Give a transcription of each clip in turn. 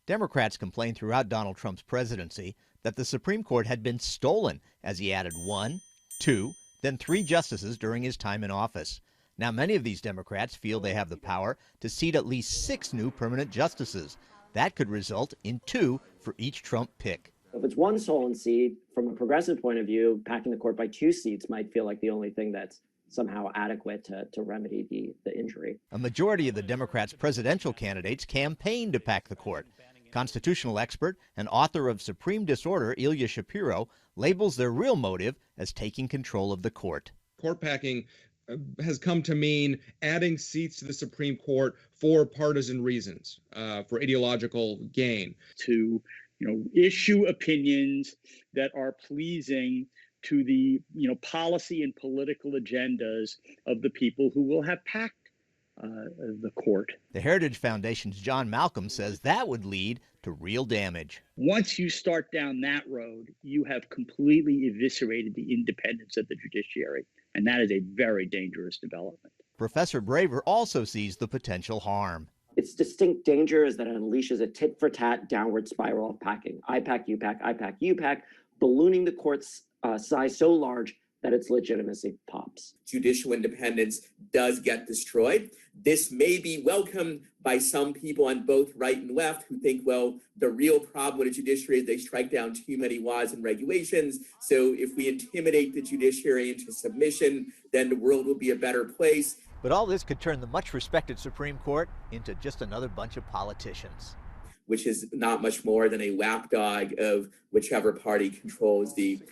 Democrats complained throughout Donald Trump's presidency that the Supreme Court had been stolen as he added 1, 2, then 3 justices during his time in office. Now, many of these Democrats feel they have the power to seat at least 6 new permanent justices. That could result in 2 for each Trump pick. If it's 1 stolen seat, from a progressive point of view, packing the court by 2 seats might feel like the only thing that's somehow adequate to remedy the injury. A majority of the Democrats' presidential candidates campaigned to pack the court. Constitutional expert and author of Supreme Disorder, Ilya Shapiro, labels their real motive as taking control of the court. Court packing has come to mean adding seats to the Supreme Court for partisan reasons, for ideological gain. To issue opinions that are pleasing to the policy and political agendas of the people who will have packed the court. The Heritage Foundation's John Malcolm says that would lead to real damage. Once you start down that road, you have completely eviscerated the independence of the judiciary, and that is a very dangerous development. Professor Braver also sees the potential harm. Its distinct danger is that it unleashes a tit-for-tat downward spiral of packing. I pack, you pack, I pack, you pack, ballooning the court's size so large that its legitimacy pops. Judicial independence does get destroyed. This may be welcomed by some people on both right and left who think, well, the real problem with the judiciary is they strike down too many laws and regulations. So if we intimidate the judiciary into submission, then the world will be a better place. But all this could turn the much respected Supreme Court into just another bunch of politicians, which is not much more than a lapdog of whichever party controls the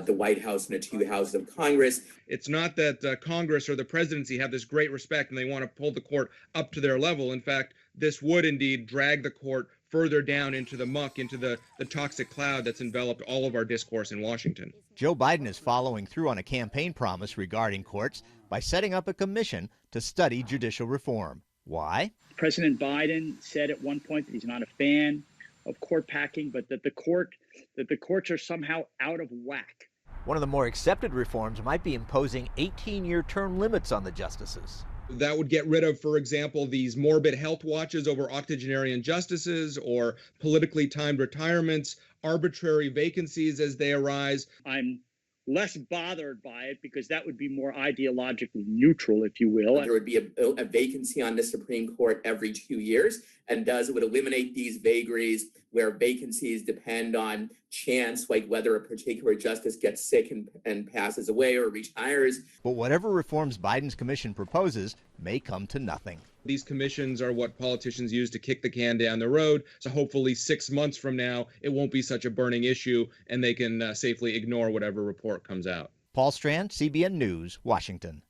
White House and the 2 houses of Congress. It's not that Congress or the presidency have this great respect and they want to pull the court up to their level. In fact, this would indeed drag the court further down into the muck, into the toxic cloud that's enveloped all of our discourse in Washington. Joe Biden is following through on a campaign promise regarding courts by setting up a commission to study judicial reform. Why? President Biden said at one point that he's not a fan of court packing, but that the courts are somehow out of whack. One of the more accepted reforms might be imposing 18-year term limits on the justices. That would get rid of, for example, these morbid health watches over octogenarian justices or politically timed retirements, arbitrary vacancies as they arise. I'm less bothered by it because that would be more ideologically neutral, if you will. There would be a vacancy on the Supreme Court every 2 years, and it would eliminate these vagaries where vacancies depend on chance, like whether a particular justice gets sick and passes away or retires. But whatever reforms Biden's commission proposes may come to nothing. These commissions are what politicians use to kick the can down the road. So hopefully 6 months from now, it won't be such a burning issue and they can safely ignore whatever report comes out. Paul Strand, CBN News, Washington.